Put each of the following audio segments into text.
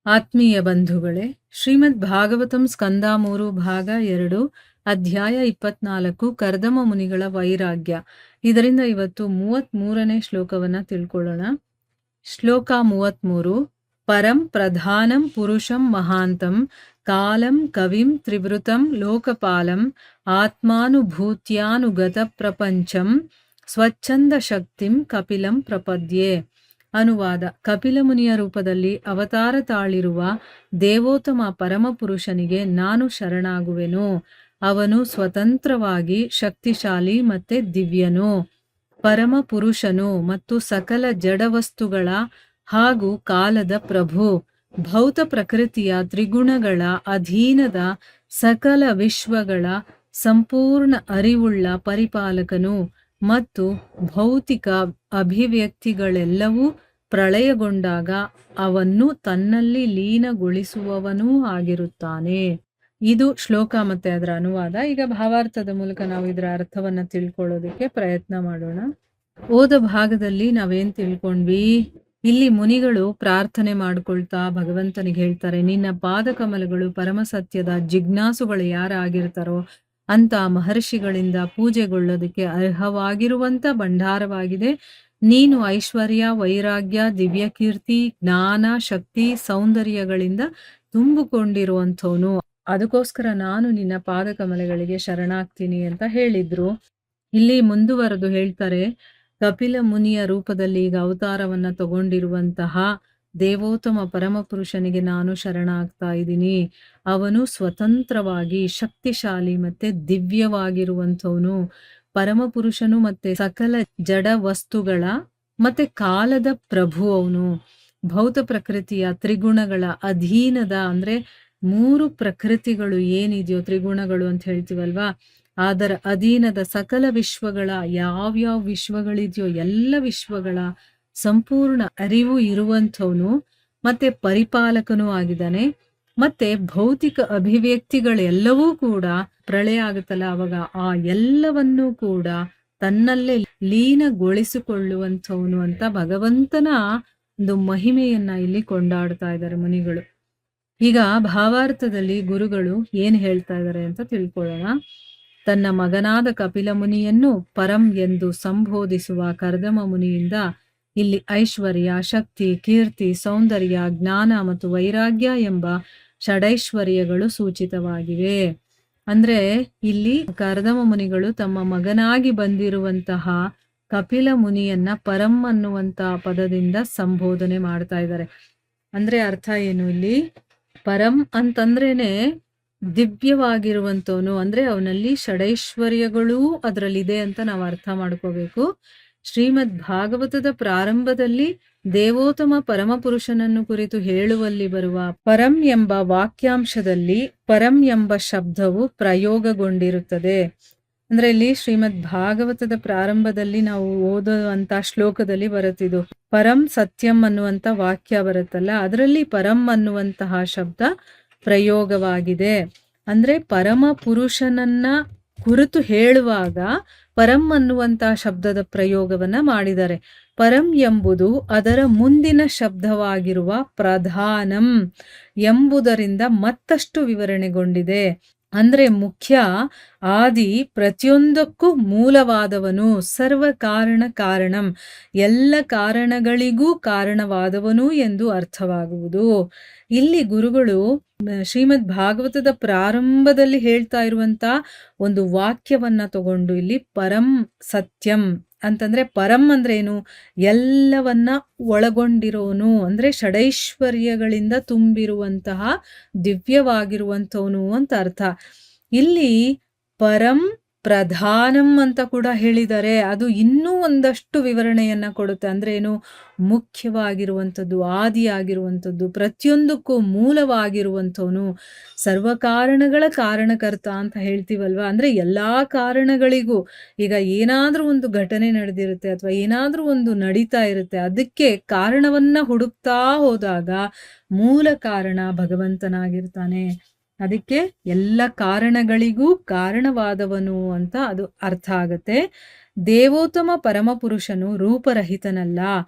ಆತ್ಮೀಯ ಬಂಧುಗಳೇ, ಶ್ರೀಮದ್ ಭಾಗವತಂ ಸ್ಕಂದ 3 ಭಾಗ 2 ಅಧ್ಯಾಯ 24 ಕರ್ದಮ ಮುನಿಗಳ ವೈರಾಗ್ಯ. ಇದರಿಂದ ಇವತ್ತು 33ನೇ ಶ್ಲೋಕವನ್ನ ತಿಳ್ಕೊಳ್ಳೋಣ. ಶ್ಲೋಕ 33. ಪರಂ ಪ್ರಧಾನಂ ಪುರುಷಂ ಮಹಾಂತಂ ಕಾಲಂ ಕವಿಂ ತ್ರಿವೃತಂ ಲೋಕಪಾಲಂ ಆತ್ಮಾನುಭೂತ್ಯಾನುಗತ ಪ್ರಪಂಚಂ ಸ್ವಚ್ಛಂದ ಶಕ್ತಿಂ ಕಪಿಲಂ ಪ್ರಪದ್ಯೆ. ಅನುವಾದ. ಕಪಿಲ ಮುನಿಯ ರೂಪದಲ್ಲಿ ಅವತಾರ ತಾಳಿರುವ ದೇವೋತ್ತಮ ಪರಮಪುರುಷನಿಗೆ ನಾನು ಶರಣಾಗುವೆನು. ಅವನು ಸ್ವತಂತ್ರವಾಗಿ ಶಕ್ತಿಶಾಲಿ ಮತ್ತೆ ದಿವ್ಯನು, ಪರಮಪುರುಷನು ಮತ್ತು ಸಕಲ ಜಡವಸ್ತುಗಳ ಹಾಗೂ ಕಾಲದ ಪ್ರಭು, ಭೌತ ಪ್ರಕೃತಿಯ ತ್ರಿಗುಣಗಳ ಅಧೀನದ ಸಕಲ ವಿಶ್ವಗಳ ಸಂಪೂರ್ಣ ಅರಿವುಳ್ಳ ಪರಿಪಾಲಕನು ಮತ್ತು ಭೌತಿಕ ಅಭಿವ್ಯಕ್ತಿಗಳೆಲ್ಲವೂ ಪ್ರಳಯಗೊಂಡಾಗ ಅವನ್ನು ತನ್ನಲ್ಲಿ ಲೀನಗೊಳಿಸುವವನೂ ಆಗಿರುತ್ತಾನೆ. ಇದು ಶ್ಲೋಕ ಮತ್ತೆ ಅದರ ಅನುವಾದ. ಈಗ ಭಾವಾರ್ಥದ ಮೂಲಕ ನಾವು ಇದರ ಅರ್ಥವನ್ನ ತಿಳ್ಕೊಳ್ಳೋದಕ್ಕೆ ಪ್ರಯತ್ನ ಮಾಡೋಣ. ಓದ ಭಾಗದಲ್ಲಿ ನಾವೇನ್ ತಿಳ್ಕೊಂಡ್ವಿ? ಇಲ್ಲಿ ಮುನಿಗಳು ಪ್ರಾರ್ಥನೆ ಮಾಡ್ಕೊಳ್ತಾ ಭಗವಂತನಿಗೆ ಹೇಳ್ತಾರೆ, ನಿನ್ನ ಪಾದಕಮಲಗಳು ಪರಮಸತ್ಯದ ಜಿಜ್ಞಾಸುಗಳು ಯಾರಾಗಿರ್ತಾರೋ ಅಂತ ಮಹರ್ಷಿಗಳಿಂದ ಪೂಜೆಗೊಳ್ಳೋದಕ್ಕೆ ಅರ್ಹವಾಗಿರುವಂತ ಭಂಡಾರವಾಗಿದೆ. ನೀನು ಐಶ್ವರ್ಯ, ವೈರಾಗ್ಯ, ದಿವ್ಯ ಕೀರ್ತಿ, ಜ್ಞಾನ, ಶಕ್ತಿ, ಸೌಂದರ್ಯಗಳಿಂದ ತುಂಬಿಕೊಂಡಿರುವಂಥವನು. ಅದಕ್ಕೋಸ್ಕರ ನಾನು ನಿನ್ನ ಪಾದಕಮಲಗಳಿಗೆ ಶರಣಾಗ್ತೀನಿ ಅಂತ ಹೇಳಿದ್ರು. ಇಲ್ಲಿ ಮುಂದುವರೆದು ಹೇಳ್ತಾರೆ, ಕಪಿಲ ಮುನಿಯ ರೂಪದಲ್ಲಿ ಈಗ ಅವತಾರವನ್ನ ತಗೊಂಡಿರುವಂತಹ ದೇವೋತ್ತಮ ಪರಮಪುರುಷನಿಗೆ ನಾನು ಶರಣಾಗ್ತಾ ಇದ್ದೀನಿ. ಅವನು ಸ್ವತಂತ್ರವಾಗಿ ಶಕ್ತಿಶಾಲಿ ಮತ್ತೆ ದಿವ್ಯವಾಗಿರುವಂಥವನು, ಪರಮಪುರುಷನು ಮತ್ತೆ ಸಕಲ ಜಡ ವಸ್ತುಗಳ ಮತ್ತೆ ಕಾಲದ ಪ್ರಭು. ಅವನು ಭೌತ ಪ್ರಕೃತಿಯ ತ್ರಿಗುಣಗಳ ಅಧೀನದ, ಅಂದ್ರೆ 3 ಪ್ರಕೃತಿಗಳು ಏನಿದೆಯೋ, ತ್ರಿಗುಣಗಳು ಅಂತ ಹೇಳ್ತೀವಲ್ವಾ, ಅದರ ಅಧೀನದ ಸಕಲ ವಿಶ್ವಗಳ, ಯಾವ್ಯಾವ ವಿಶ್ವಗಳಿದೆಯೋ ಎಲ್ಲ ವಿಶ್ವಗಳ ಸಂಪೂರ್ಣ ಅರಿವು ಇರುವಂಥವನು ಮತ್ತೆ ಪರಿಪಾಲಕನೂ ಆಗಿದ್ದಾನೆ. ಮತ್ತೆ ಭೌತಿಕ ಅಭಿವ್ಯಕ್ತಿಗಳೆಲ್ಲವೂ ಕೂಡ ಪ್ರಳಯ ಆಗುತ್ತಲ್ಲ, ಅವಾಗ ಆ ಎಲ್ಲವನ್ನೂ ಕೂಡ ತನ್ನಲ್ಲೇ ಲೀನಗೊಳಿಸಿಕೊಳ್ಳುವಂಥವನು ಅಂತ ಭಗವಂತನ ಒಂದು ಮಹಿಮೆಯನ್ನ ಇಲ್ಲಿ ಕೊಂಡಾಡ್ತಾ ಇದ್ದಾರೆ ಮುನಿಗಳು. ಈಗ ಭಾವಾರ್ಥದಲ್ಲಿ ಗುರುಗಳು ಏನ್ ಹೇಳ್ತಾ ಇದ್ದಾರೆ ಅಂತ ತಿಳ್ಕೊಳ್ಳೋಣ. ತನ್ನ ಮಗನಾದ ಕಪಿಲ ಮುನಿಯನ್ನು ಪರಂ ಎಂದು ಸಂಬೋಧಿಸುವ ಕರ್ದಮ ಮುನಿಯಿಂದ ಇಲ್ಲಿ ಐಶ್ವರ್ಯ, ಶಕ್ತಿ, ಕೀರ್ತಿ, ಸೌಂದರ್ಯ, ಜ್ಞಾನ ಮತ್ತು ವೈರಾಗ್ಯ ಎಂಬ ಷಡೈಶ್ವರ್ಯಗಳು ಸೂಚಿತವಾಗಿವೆ. ಅಂದ್ರೆ ಇಲ್ಲಿ ಕರ್ದಮ ಮುನಿಗಳು ತಮ್ಮ ಮಗನಾಗಿ ಬಂದಿರುವಂತಹ ಕಪಿಲ ಮುನಿಯನ್ನ ಪರಂ ಅನ್ನುವಂತ ಪದದಿಂದ ಸಂಬೋಧನೆ ಮಾಡ್ತಾ ಇದ್ದಾರೆ. ಅಂದ್ರೆ ಅರ್ಥ ಏನು? ಇಲ್ಲಿ ಪರಂ ಅಂತಂದ್ರೇನೆ ದಿವ್ಯವಾಗಿರುವಂತವನು, ಅಂದ್ರೆ ಅವನಲ್ಲಿ ಷಡೈಶ್ವರ್ಯಗಳೂ ಅದರಲ್ಲಿದೆ ಅಂತ ನಾವು ಅರ್ಥ ಮಾಡ್ಕೋಬೇಕು. ಶ್ರೀಮದ್ ಭಾಗವತದ ಪ್ರಾರಂಭದಲ್ಲಿ ದೇವೋತ್ತಮ ಪರಮಪುರುಷನನ್ನು ಕುರಿತು ಹೇಳುವಲ್ಲಿ ಬರುವ ಪರಂ ಎಂಬ ವಾಕ್ಯಾಂಶದಲ್ಲಿ ಪರಂ ಎಂಬ ಶಬ್ದವು ಪ್ರಯೋಗಗೊಂಡಿರುತ್ತದೆ. ಅಂದ್ರೆ ಇಲ್ಲಿ ಶ್ರೀಮದ್ ಭಾಗವತದ ಪ್ರಾರಂಭದಲ್ಲಿ ನಾವು ಓದುವಂತ ಶ್ಲೋಕದಲ್ಲಿ ಬರುತ್ತಿದ್ದು ಪರಂ ಸತ್ಯಂ ಅನ್ನುವಂತ ವಾಕ್ಯ ಬರುತ್ತಲ್ಲ, ಅದರಲ್ಲಿ ಪರಂ ಅನ್ನುವಂತಹ ಶಬ್ದ ಪ್ರಯೋಗವಾಗಿದೆ. ಅಂದ್ರೆ ಪರಮ ಪುರುಷನನ್ನ ಕುರಿತು ಹೇಳುವಾಗ ಪರಂ ಅನ್ನುವಂತಹ ಶಬ್ದದ ಪ್ರಯೋಗವನ್ನ ಮಾಡಿದ್ದಾರೆ. ಪರಂ ಎಂಬುದು ಅದರ ಮುಂದಿನ ಶಬ್ದವಾಗಿರುವ ಪ್ರಧಾನಂ ಎಂಬುದರಿಂದ ಮತ್ತಷ್ಟು ವಿವರಣೆಗೊಂಡಿದೆ. ಅಂದ್ರೆ ಮುಖ್ಯ, ಆದಿ, ಪ್ರತಿಯೊಂದಕ್ಕೂ ಮೂಲವಾದವನು, ಸರ್ವ ಕಾರಣ ಕಾರಣಂ, ಎಲ್ಲ ಕಾರಣಗಳಿಗೂ ಕಾರಣವಾದವನು ಎಂದು ಅರ್ಥವಾಗುವುದು. ಇಲ್ಲಿ ಗುರುಗಳು ಶ್ರೀಮದ್ ಭಾಗವತದ ಪ್ರಾರಂಭದಲ್ಲಿ ಹೇಳ್ತಾ ಇರುವಂತ ಒಂದು ವಾಕ್ಯವನ್ನ ತಗೊಂಡು ಇಲ್ಲಿ ಪರಂ ಸತ್ಯಂ ಅಂತಂದ್ರೆ, ಪರಂ ಅಂದ್ರೆ ಏನು? ಎಲ್ಲವನ್ನ ಒಳಗೊಂಡಿರೋನು, ಅಂದ್ರೆ ಷಡೈಶ್ವರ್ಯಗಳಿಂದ ತುಂಬಿರುವಂತಹ ದಿವ್ಯವಾಗಿರುವಂಥವನು ಅಂತ ಅರ್ಥ. ಇಲ್ಲಿ ಪರಂ ಪ್ರಧಾನಂ ಅಂತ ಕೂಡ ಹೇಳಿದರೆ ಅದು ಇನ್ನೂ ಒಂದಷ್ಟು ವಿವರಣೆಯನ್ನ ಕೊಡುತ್ತೆ. ಅಂದ್ರೆ ಏನು? ಮುಖ್ಯವಾಗಿರುವಂಥದ್ದು, ಆದಿಯಾಗಿರುವಂಥದ್ದು, ಪ್ರತಿಯೊಂದಕ್ಕೂ ಮೂಲವಾಗಿರುವಂಥವನು, ಸರ್ವಕಾರಣಗಳ ಕಾರಣಕರ್ತ ಅಂತ ಹೇಳ್ತೀವಲ್ವಾ. ಅಂದ್ರೆ ಎಲ್ಲಾ ಕಾರಣಗಳಿಗೂ, ಈಗ ಏನಾದ್ರೂ ಒಂದು ಘಟನೆ ನಡೆದಿರುತ್ತೆ ಅಥವಾ ಏನಾದ್ರೂ ಒಂದು ನಡೀತಾ ಇರುತ್ತೆ, ಅದಕ್ಕೆ ಕಾರಣವನ್ನ ಹುಡುಕ್ತಾ ಹೋದಾಗ ಮೂಲ ಕಾರಣ ಭಗವಂತನಾಗಿರ್ತಾನೆ. ಅದಕ್ಕೆ ಎಲ್ಲ ಕಾರಣಗಳಿಗೂ ಕಾರಣವಾದವನು ಅಂತ ಅದು ಅರ್ಥ ಆಗತ್ತೆ. ದೇವೋತ್ತಮ ಪರಮಪುರುಷನು ರೂಪರಹಿತನಲ್ಲ,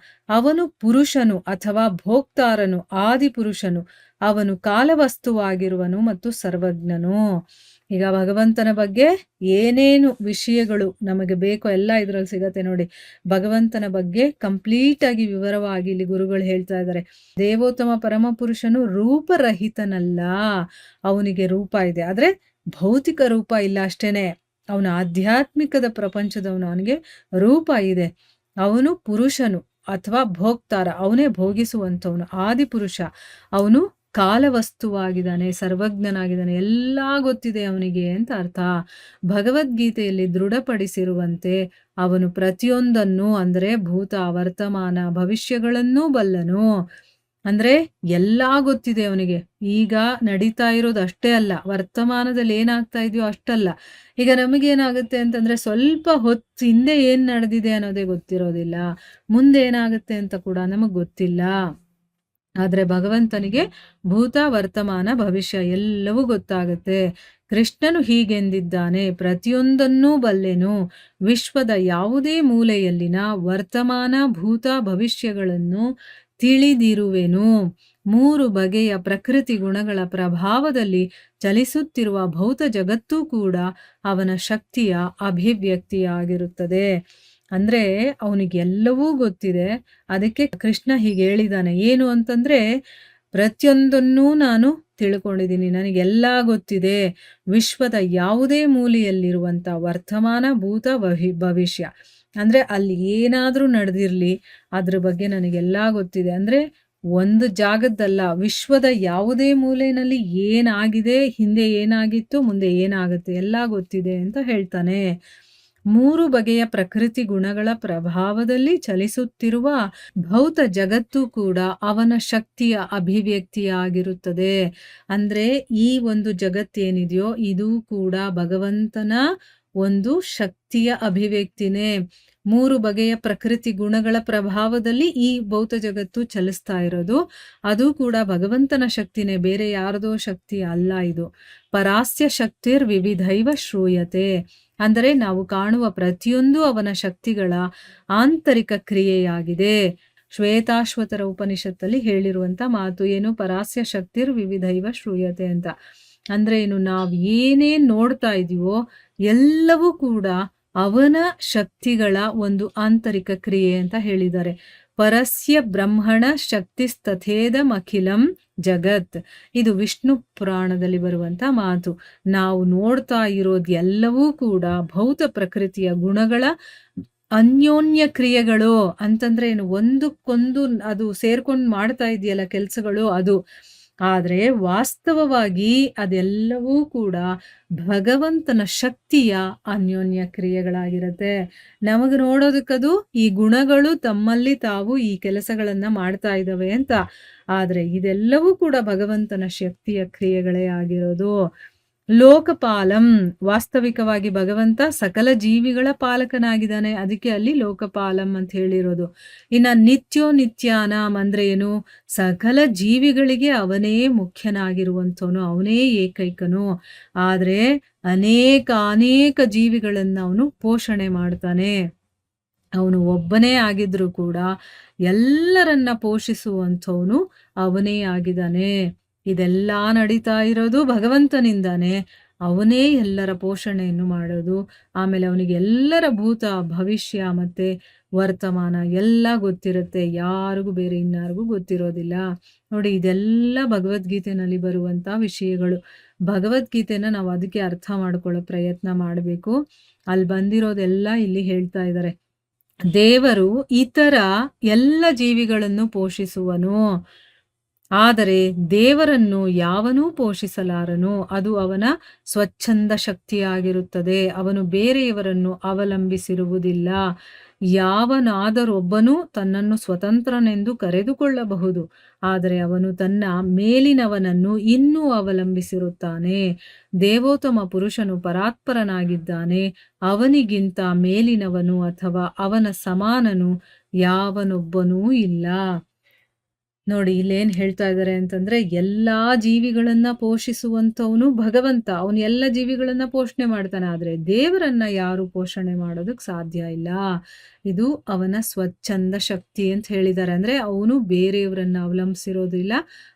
ಅವನು ಪುರುಷನು ಅಥವಾ ಭೋಕ್ತಾರನು, ಆದಿಪುರುಷನು, ಅವನು ಕಾಲವಸ್ತುವಾಗಿರುವನು ಮತ್ತು ಸರ್ವಜ್ಞನು. ಈಗ ಭಗವಂತನ ಬಗ್ಗೆ ಏನೇನು ವಿಷಯಗಳು ನಮಗೆ ಬೇಕೋ ಎಲ್ಲ ಇದ್ರಲ್ಲಿ ಸಿಗತ್ತೆ ನೋಡಿ. ಭಗವಂತನ ಬಗ್ಗೆ ಕಂಪ್ಲೀಟ್ ಆಗಿ ವಿವರವಾಗಿ ಇಲ್ಲಿ ಗುರುಗಳು ಹೇಳ್ತಾ ಇದ್ದಾರೆ. ದೇವೋತ್ತಮ ಪರಮಪುರುಷನು ರೂಪರಹಿತನಲ್ಲ, ಅವನಿಗೆ ರೂಪ ಇದೆ, ಆದ್ರೆ ಭೌತಿಕ ರೂಪ ಇಲ್ಲ ಅಷ್ಟೇನೆ. ಅವನ ಆಧ್ಯಾತ್ಮಿಕದ ಪ್ರಪಂಚದವನು, ಅವನಿಗೆ ರೂಪ ಇದೆ. ಅವನು ಪುರುಷನು ಅಥವಾ ಭೋಕ್ತಾರ, ಅವನೇ ಭೋಗಿಸುವಂಥವನು, ಆದಿಪುರುಷ. ಅವನು ಕಾಲವಸ್ತುವಾಗಿದ್ದಾನೆ, ಸರ್ವಜ್ಞನಾಗಿದ್ದಾನೆ, ಎಲ್ಲ ಗೊತ್ತಿದೆ ಅವನಿಗೆ ಅಂತ ಅರ್ಥ. ಭಗವದ್ಗೀತೆಯಲ್ಲಿ ದೃಢಪಡಿಸಿರುವಂತೆ ಅವನು ಪ್ರತಿಯೊಂದನ್ನು ಅಂದರೆ ಭೂತ, ವರ್ತಮಾನ, ಭವಿಷ್ಯಗಳನ್ನೂ ಬಲ್ಲನು. ಅಂದ್ರೆ ಎಲ್ಲಾ ಗೊತ್ತಿದೆ ಅವನಿಗೆ. ಈಗ ನಡೀತಾ ಇರೋದು ಅಷ್ಟೇ ಅಲ್ಲ, ವರ್ತಮಾನದಲ್ಲಿ ಏನಾಗ್ತಾ ಇದೆಯೋ ಅಷ್ಟಲ್ಲ. ಈಗ ನಮಗೇನಾಗುತ್ತೆ ಅಂತಂದ್ರೆ ಸ್ವಲ್ಪ ಹೊತ್ತು ಹಿಂದೆ ಏನ್ ನಡೆದಿದೆ ಅನ್ನೋದೇ ಗೊತ್ತಿರೋದಿಲ್ಲ, ಮುಂದೆ ಏನಾಗುತ್ತೆ ಅಂತ ಕೂಡ ನಮಗ್ ಗೊತ್ತಿಲ್ಲ. ಆದ್ರೆ ಭಗವಂತನಿಗೆ ಭೂತ, ವರ್ತಮಾನ, ಭವಿಷ್ಯ ಎಲ್ಲವೂ ಗೊತ್ತಾಗುತ್ತೆ. ಕೃಷ್ಣನು ಹೀಗೆಂದಿದ್ದಾನೆ, ಪ್ರತಿಯೊಂದನ್ನೂ ಬಲ್ಲೆನು, ವಿಶ್ವದ ಯಾವುದೇ ಮೂಲೆಯಲ್ಲಿನ ವರ್ತಮಾನ, ಭೂತ, ಭವಿಷ್ಯಗಳನ್ನು ತಿಳಿದಿರುವೆನು. 3 ಬಗೆಯ ಪ್ರಕೃತಿ ಗುಣಗಳ ಪ್ರಭಾವದಲ್ಲಿ ಚಲಿಸುತ್ತಿರುವ ಭೌತ ಜಗತ್ತೂ ಕೂಡ ಅವನ ಶಕ್ತಿಯ ಅಭಿವ್ಯಕ್ತಿಯಾಗಿರುತ್ತದೆ. ಅಂದ್ರೆ ಅವನಿಗೆ ಎಲ್ಲವೂ ಗೊತ್ತಿದೆ. ಅದಕ್ಕೆ ಕೃಷ್ಣ ಹೀಗೆ ಹೇಳಿದಾನೆ, ಏನು ಅಂತಂದ್ರೆ ಪ್ರತಿಯೊಂದನ್ನೂ ನಾನು ತಿಳ್ಕೊಂಡಿದ್ದೀನಿ, ನನಗೆಲ್ಲ ಗೊತ್ತಿದೆ. ವಿಶ್ವದ ಯಾವುದೇ ಮೂಲೆಯಲ್ಲಿರುವಂತ ವರ್ತಮಾನ, ಭೂತ, ಭವಿಷ್ಯ, ಅಂದ್ರೆ ಅಲ್ಲಿ ಏನಾದ್ರೂ ನಡೆದಿರ್ಲಿ ಅದ್ರ ಬಗ್ಗೆ ನನಗೆಲ್ಲ ಗೊತ್ತಿದೆ. ಅಂದ್ರೆ ಒಂದು ಜಾಗದ್ದಲ್ಲ, ವಿಶ್ವದ ಯಾವುದೇ ಮೂಲೆಯಲ್ಲಿ ಏನಾಗಿದೆ, ಹಿಂದೆ ಏನಾಗಿತ್ತು, ಮುಂದೆ ಏನಾಗುತ್ತೆ, ಎಲ್ಲ ಗೊತ್ತಿದೆ ಅಂತ ಹೇಳ್ತಾನೆ. 3 ಬಗೆಯ ಪ್ರಕೃತಿ ಗುಣಗಳ ಪ್ರಭಾವದಲ್ಲಿ ಚಲಿಸುತ್ತಿರುವ ಭೌತ ಜಗತ್ತು ಕೂಡ ಅವನ ಶಕ್ತಿಯ ಅಭಿವ್ಯಕ್ತಿಯಾಗಿರುತ್ತದೆ. ಅಂದ್ರೆ ಈ ಒಂದು ಜಗತ್ತೇನಿದೆಯೋ ಇದು ಕೂಡ ಭಗವಂತನ ಒಂದು ಶಕ್ತಿಯ ಅಭಿವ್ಯಕ್ತಿನೇ. 3 ಬಗೆಯ ಪ್ರಕೃತಿ ಗುಣಗಳ ಪ್ರಭಾವದಲ್ಲಿ ಈ ಭೌತ ಜಗತ್ತು ಚಲಿಸ್ತಾ ಇರೋದು, ಅದು ಕೂಡ ಭಗವಂತನ ಶಕ್ತಿನೇ, ಬೇರೆ ಯಾರದೋ ಶಕ್ತಿ ಅಲ್ಲ ಇದು. ಪರಾಸ್ಯ ಶಕ್ತಿರ್ ವಿವಿಧೈವ ಶ್ರೂಯತೆ, ಅಂದರೆ ನಾವು ಕಾಣುವ ಪ್ರತಿಯೊಂದು ಅವನ ಶಕ್ತಿಗಳ ಆಂತರಿಕ ಕ್ರಿಯೆಯಾಗಿದೆ. ಶ್ವೇತಾಶ್ವತರ ಉಪನಿಷತ್ತಲ್ಲಿ ಹೇಳಿರುವಂತ ಮಾತು ಏನು, ಪರಾಸ್ಯ ಶಕ್ತಿರ್ ವಿವಿಧೈವ ಶ್ರೂಯತೆ ಅಂತ. ಅಂದ್ರೆ ಏನು, ನಾವು ಏನೇನ್ ನೋಡ್ತಾ ಇದೀವೋ ಎಲ್ಲವೂ ಕೂಡ ಅವನ ಶಕ್ತಿಗಳ ಒಂದು ಆಂತರಿಕ ಕ್ರಿಯೆ ಅಂತ ಹೇಳಿದ್ದಾರೆ. ಪರಸ್ಯ ಬ್ರಹ್ಮಣ ಶಕ್ತಿಸ್ತಥೇದಮಖಿಲಂ ಜಗತ್, ಇದು ವಿಷ್ಣು ಪುರಾಣದಲ್ಲಿ ಬರುವಂತ ಮಾತು. ನಾವು ನೋಡ್ತಾ ಇರೋದು ಎಲ್ಲವೂ ಕೂಡ ಭೌತ ಪ್ರಕೃತಿಯ ಗುಣಗಳ ಅನ್ಯೋನ್ಯ ಕ್ರಿಯೆಗಳು. ಅಂತಂದ್ರೆ ಏನು, ಒಂದಕ್ಕೊಂದು ಅದು ಸೇರ್ಕೊಂಡು ಮಾಡ್ತಾ ಇದೆಯಲ್ಲ ಕೆಲಸಗಳು, ಅದು. ಆದ್ರೆ ವಾಸ್ತವವಾಗಿ ಅದೆಲ್ಲವೂ ಕೂಡ ಭಗವಂತನ ಶಕ್ತಿಯ ಅನ್ಯೋನ್ಯ ಕ್ರಿಯೆಗಳಾಗಿರುತ್ತೆ. ನಮಗೆ ನೋಡೋದಕ್ಕದು ಈ ಗುಣಗಳು ತಮ್ಮಲ್ಲಿ ತಾವು ಈ ಕೆಲಸಗಳನ್ನ ಮಾಡ್ತಾ ಇದ್ದಾವೆ ಅಂತ, ಆದ್ರೆ ಇದೆಲ್ಲವೂ ಕೂಡ ಭಗವಂತನ ಶಕ್ತಿಯ ಕ್ರಿಯೆಗಳೇ ಆಗಿರೋದು. ಲೋಕಪಾಲಂ, ವಾಸ್ತವಿಕವಾಗಿ ಭಗವಂತ ಸಕಲ ಜೀವಿಗಳ ಪಾಲಕನಾಗಿದ್ದಾನೆ, ಅದಕ್ಕೆ ಅಲ್ಲಿ ಲೋಕಪಾಲಂ ಅಂತ ಹೇಳಿರೋದು. ಇನ್ನ ನಿತ್ಯೋ ನಿತ್ಯಾನಾಂ ಅಂದ್ರೆ ಏನು, ಸಕಲ ಜೀವಿಗಳಿಗೆ ಅವನೇ ಮುಖ್ಯನಾಗಿರುವಂಥವನು, ಅವನೇ ಏಕೈಕನು. ಆದ್ರೆ ಅನೇಕ ಜೀವಿಗಳನ್ನ ಅವನು ಪೋಷಣೆ ಮಾಡ್ತಾನೆ. ಅವನು ಒಬ್ಬನೇ ಆಗಿದ್ರು ಕೂಡ ಎಲ್ಲರನ್ನ ಪೋಷಿಸುವಂಥವನು ಅವನೇ ಆಗಿದ್ದಾನೆ. ಇದೆಲ್ಲ ನಡೀತಾ ಇರೋದು ಭಗವಂತನಿಂದಾನೆ, ಅವನೇ ಎಲ್ಲರ ಪೋಷಣೆಯನ್ನು ಮಾಡೋದು. ಆಮೇಲೆ ಅವನಿಗೆ ಎಲ್ಲರ ಭೂತ, ಭವಿಷ್ಯ ಮತ್ತೆ ವರ್ತಮಾನ ಎಲ್ಲ ಗೊತ್ತಿರುತ್ತೆ, ಯಾರಿಗೂ ಬೇರೆ ಇನ್ಯಾರಿಗೂ ಗೊತ್ತಿರೋದಿಲ್ಲ. ನೋಡಿ, ಇದೆಲ್ಲ ಭಗವದ್ಗೀತೆನಲ್ಲಿ ಬರುವಂತ ವಿಷಯಗಳು. ಭಗವದ್ಗೀತೆನ ನಾವು ಅದಕ್ಕೆ ಅರ್ಥ ಮಾಡ್ಕೊಳ್ಳೋ ಪ್ರಯತ್ನ ಮಾಡಬೇಕು. ಅಲ್ಲಿ ಬಂದಿರೋದೆಲ್ಲ ಇಲ್ಲಿ ಹೇಳ್ತಾ ಇದ್ದಾರೆ. ದೇವರು ಇತರ ಎಲ್ಲ ಜೀವಿಗಳನ್ನು ಪೋಷಿಸುವನು, ಆದರೆ ದೇವರನ್ನು ಯಾವನೂ ಪೋಷಿಸಲಾರನು, ಅದು ಅವನ ಸ್ವಚ್ಛಂದ ಶಕ್ತಿಯಾಗಿರುತ್ತದೆ. ಅವನು ಬೇರೆಯವರನ್ನು ಅವಲಂಬಿಸಿರುವುದಿಲ್ಲ. ಯಾವನಾದರೊಬ್ಬನು ತನ್ನನ್ನು ಸ್ವತಂತ್ರನೆಂದು ಕರೆದುಕೊಳ್ಳಬಹುದು, ಆದರೆ ಅವನು ತನ್ನ ಮೇಲಿನವನನ್ನು ಇನ್ನೂ ಅವಲಂಬಿಸಿರುತ್ತಾನೆ. ದೇವೋತ್ತಮ ಪುರುಷನು ಪರಾತ್ಪರನಾಗಿದ್ದಾನೆ, ಅವನಿಗಿಂತ ಮೇಲಿನವನು ಅಥವಾ ಅವನ ಸಮಾನನು ಯಾವನೊಬ್ಬನೂ ಇಲ್ಲ. ನೋಡಿ ಇಲ್ಲೇನ್ ಹೇಳ್ತಾ ಇದ್ದಾರೆ ಅಂತಂದ್ರೆ, ಎಲ್ಲಾ ಜೀವಿಗಳನ್ನ ಪೋಷಿಸುವಂಥವನು ಭಗವಂತ. ಅವನು ಎಲ್ಲ ಜೀವಿಗಳನ್ನ ಪೋಷಣೆ ಮಾಡ್ತಾನೆ. ಆದ್ರೆ ದೇವರನ್ನ ಯಾರು ಪೋಷಣೆ ಮಾಡೋದಕ್ ಸಾಧ್ಯ ಇಲ್ಲ. ಇದು ಅವನ ಸ್ವಚ್ಛಂದ ಶಕ್ತಿ ಅಂತ ಹೇಳಿದ್ದಾರೆ. ಅಂದ್ರೆ ಅವನು ಬೇರೆಯವರನ್ನ ಅವಲಂಬಿಸಿರೋದಿಲ್ಲ.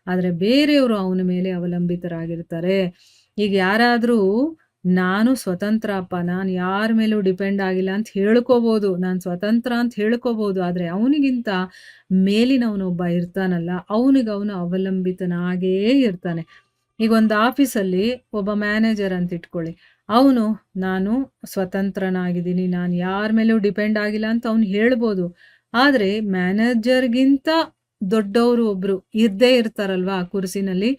ಆದ್ರೆ ಬೇರೆಯವರು ಅವನ ಮೇಲೆ ಅವಲಂಬಿತರಾಗಿರ್ತಾರೆ. ಈಗ ಯಾರಾದ್ರೂ ನಾನು ಸ್ವತಂತ್ರ ಅಪ್ಪ, ನಾನ್ ಯಾರ ಮೇಲೂ ಡಿಪೆಂಡ್ ಆಗಿಲ್ಲ ಅಂತ ಹೇಳ್ಕೋಬಹುದು. ನಾನ್ ಸ್ವತಂತ್ರ ಅಂತ ಹೇಳ್ಕೋಬಹುದು. ಆದ್ರೆ ಅವನಿಗಿಂತ ಮೇಲಿನವನೊಬ್ಬ ಇರ್ತಾನಲ್ಲ, ಅವನಿಗವನು ಅವಲಂಬಿತನಾಗೇ ಇರ್ತಾನೆ. ಈಗ ಒಂದು ಆಫೀಸಲ್ಲಿ ಒಬ್ಬ ಮ್ಯಾನೇಜರ್ ಅಂತ ಇಟ್ಕೊಳ್ಳಿ. ಅವನು ನಾನು ಸ್ವತಂತ್ರನಾಗಿದ್ದೀನಿ, ನಾನು ಯಾರ ಮೇಲೂ ಡಿಪೆಂಡ್ ಆಗಿಲ್ಲ ಅಂತ ಅವ್ನು ಹೇಳ್ಬೋದು. ಆದ್ರೆ ಮ್ಯಾನೇಜರ್ಗಿಂತ ದೊಡ್ಡವರು ಒಬ್ರು ಇದ್ದೇ ಇರ್ತಾರಲ್ವಾ ಆ ಕುರ್ಸಿನಲ್ಲಿ,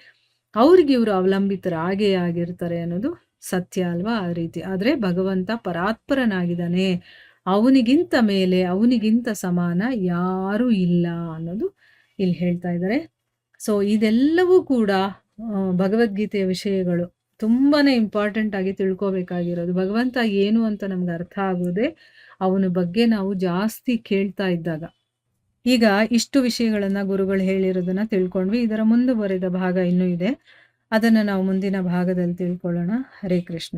ಅವ್ರಿಗೆ ಇವರು ಅವಲಂಬಿತರಾಗೇ ಆಗಿರ್ತಾರೆ ಅನ್ನೋದು ಸತ್ಯ ಅಲ್ವಾ? ಆ ರೀತಿ. ಆದ್ರೆ ಭಗವಂತ ಪರಾತ್ಪರನಾಗಿದ್ದಾನೆ. ಅವನಿಗಿಂತ ಮೇಲೆ, ಅವನಿಗಿಂತ ಸಮಾನ ಯಾರೂ ಇಲ್ಲ ಅನ್ನೋದು ಇಲ್ಲಿ ಹೇಳ್ತಾ ಇದ್ದಾರೆ. ಸೊ ಇದೆಲ್ಲವೂ ಕೂಡ ಭಗವದ್ಗೀತೆಯ ವಿಷಯಗಳು. ತುಂಬಾನೇ ಇಂಪಾರ್ಟೆಂಟ್ ಆಗಿ ತಿಳ್ಕೋಬೇಕಾಗಿರೋದು. ಭಗವಂತ ಏನು ಅಂತ ನಮ್ಗೆ ಅರ್ಥ ಆಗೋದೇ ಅವನ ಬಗ್ಗೆ ನಾವು ಜಾಸ್ತಿ ಕೇಳ್ತಾ ಇದ್ದಾಗ. ಈಗ ಇಷ್ಟು ವಿಷಯಗಳನ್ನ ಗುರುಗಳು ಹೇಳಿರೋದನ್ನ ತಿಳ್ಕೊಂಡ್ವಿ. ಇದರ ಮುಂದುವರೆದ ಭಾಗ ಇನ್ನೂ ಇದೆ. ಅದನ್ನ ನಾವು ಮುಂದಿನ ಭಾಗದಲ್ಲಿ ತಿಳ್ಕೊಳ್ಳೋಣ. ಹರೇ ಕೃಷ್ಣ.